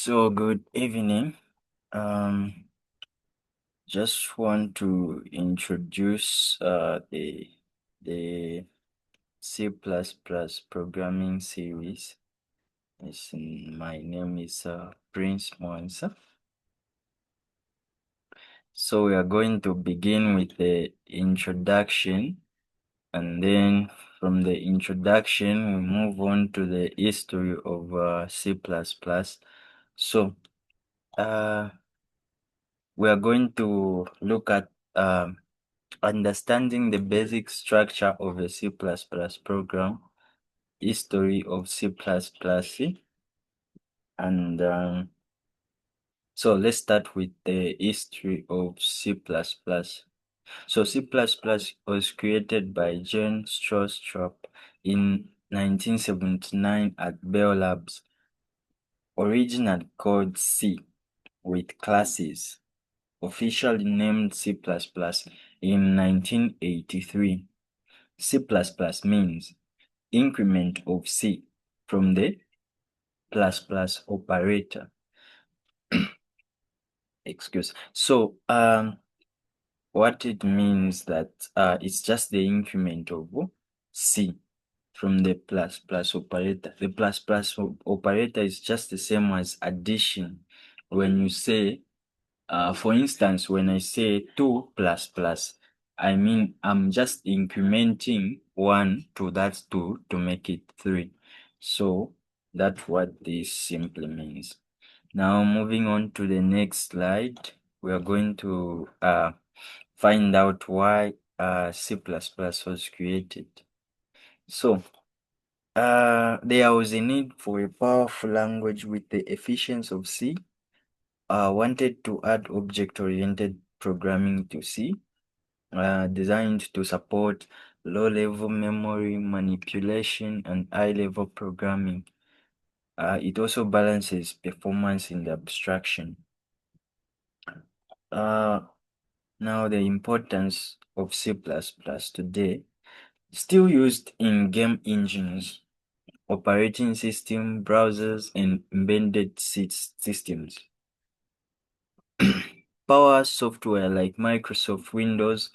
So good evening. Um, just want to introduce the C++ programming series. My name is Prince Monsa. So we are going to begin with the introduction, and then from the introduction we move on to the history of C++. So uh, we are going to look at understanding the basic structure of a C++ program, history of C++, and so let's start with the history of C++. So C++ was created by John Stroustrup in 1979 at Bell Labs. Original code C with classes, officially named C++ in 1983. C++ means increment of C from the plus plus operator. Excuse. So what it means that it's just the increment of C from the plus plus operator. The plus plus operator is just the same as addition. When you say, for instance, when I say 2 plus plus, I mean I'm just incrementing 1 to that 2 to make it 3. So that's what this simply means. Now moving on to the next slide, we are going to find out why C++ was created. So there was a need for a powerful language with the efficiency of C. Wanted to add object-oriented programming to C, designed to support low-level memory manipulation and high-level programming. It also balances performance in the abstraction. Now the importance of C++ today, still used in game engines, operating system, browsers, and embedded systems. Power software like Microsoft Windows,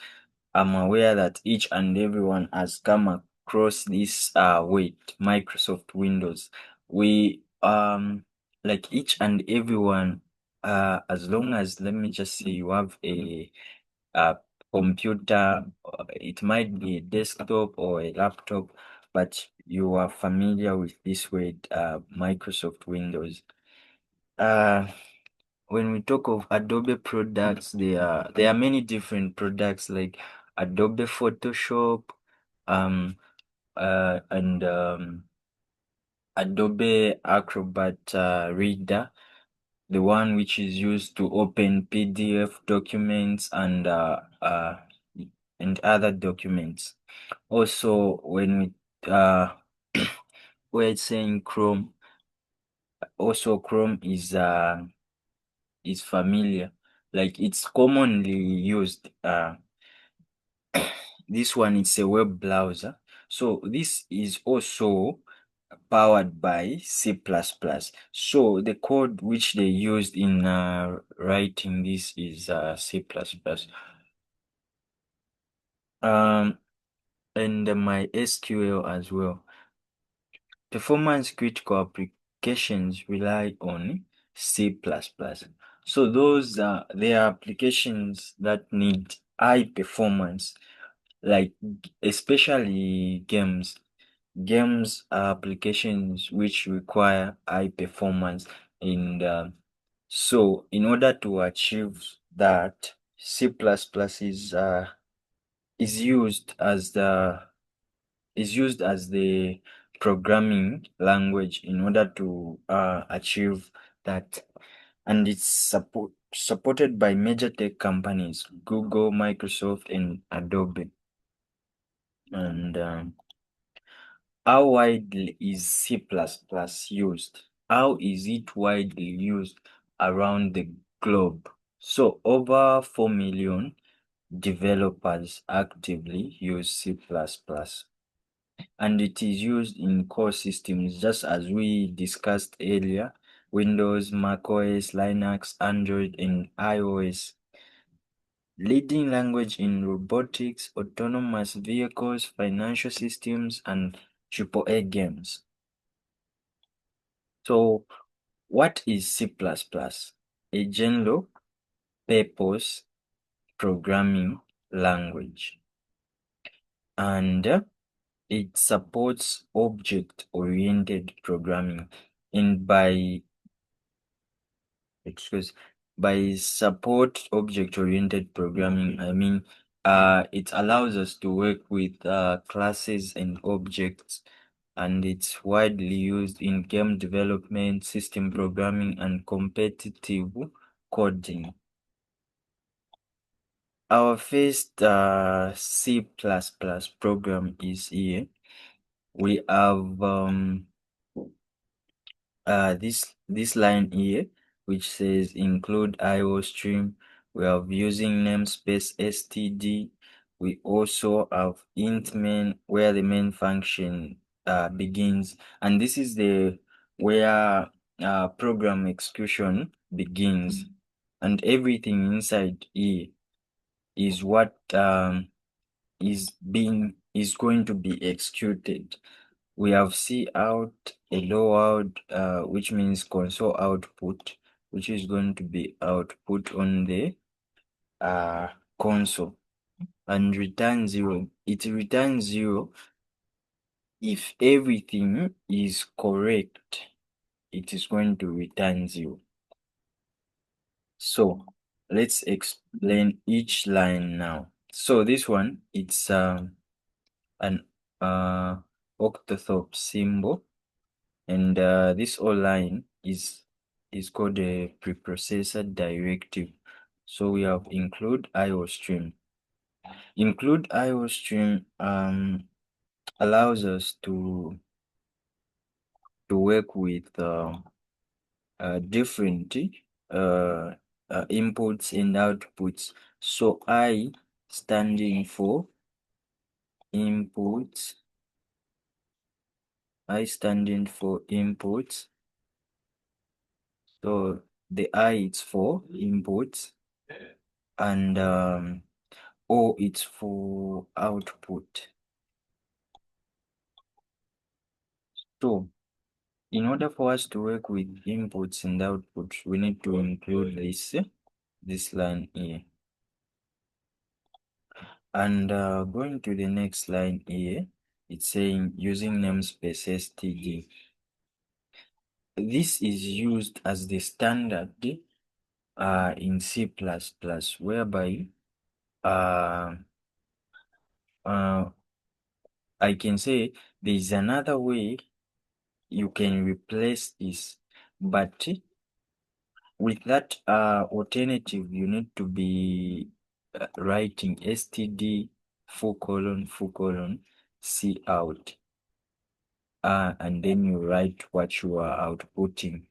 I'm aware that each and everyone has come across this with Microsoft Windows. We like each and everyone, as long as, let me just say, you have a computer, it might be a desktop or a laptop, but you are familiar with this word, Microsoft Windows. When we talk of Adobe products, there are many different products like Adobe Photoshop, and Adobe Acrobat Reader, the one which is used to open PDF documents and other documents. Also, when we we're saying Chrome, also Chrome is familiar, like it's commonly used. This one is a web browser, so this is also powered by C++. So the code which they used in writing this is C++. And MySQL as well. Performance critical applications rely on C++. So those are there are applications that need high performance, like especially games. Games are applications which require high performance, and so in order to achieve that, C++ is used as the programming language in order to achieve that, and it's supported by major tech companies, Google, Microsoft, and Adobe. And how widely is C++ used? How is it widely used around the globe? So over 4 million developers actively use C++, and it is used in core systems, just as we discussed earlier, Windows, macOS, Linux, Android, and iOS. Leading language in robotics, autonomous vehicles, financial systems, and AAA games. So, what is C++? A general purpose programming language, and it supports object-oriented programming. And excuse by support object-oriented programming, I mean it allows us to work with classes and objects, and it's widely used in game development, system programming, and competitive coding. Our first C++ program is here. We have this line here which says include IO stream. We have using namespace std. We also have int main where the main function begins, and this is the where program execution begins, and everything inside here is what is going to be executed. We have C out, hello out, which means console output, which is going to be output on the console, and return 0. It returns 0 if everything is correct. It is going to return 0. So let's explain each line now. So this one, it's an octothorpe symbol, and this whole line is called a preprocessor directive. So we have include IO stream. Include IO stream allows us to work with different inputs and outputs. So I standing for inputs, so the I is for inputs, and O it's for output. So in order for us to work with inputs and outputs, we need to include this line here. And going to the next line here, it's saying using namespace std. This is used as the standard in C++, whereby I can say there is another way you can replace this, but with that alternative, you need to be writing std C out, and then you write what you are outputting.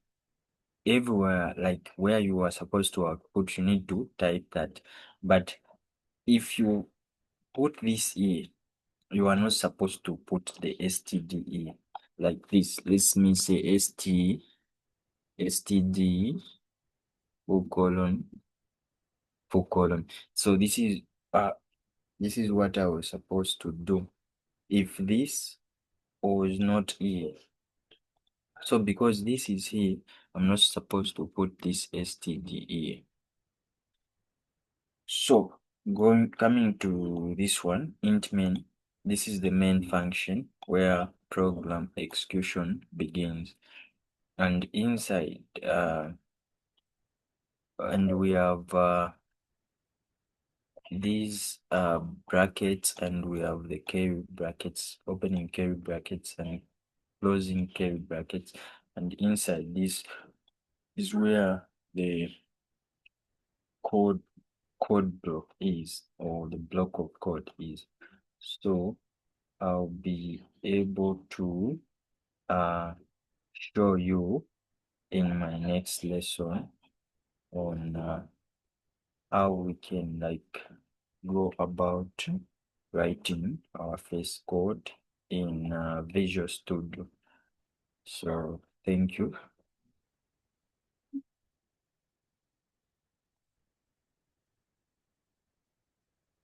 Everywhere, like where you are supposed to output, you need to type that. But if you put this here, you are not supposed to put the std here like this. Let me say std colon. So this is what I was supposed to do if this was not here. So because this is here, I'm not supposed to put this std here. So coming to this one, int main, this is the main function where program execution begins, and inside and we have these brackets, and we have the curly brackets, opening curly brackets and closing curly brackets, and inside this is where the code block is, or the block of code is. So I'll be able to show you in my next lesson on how we can go about writing our first code in Visual Studio. So thank you.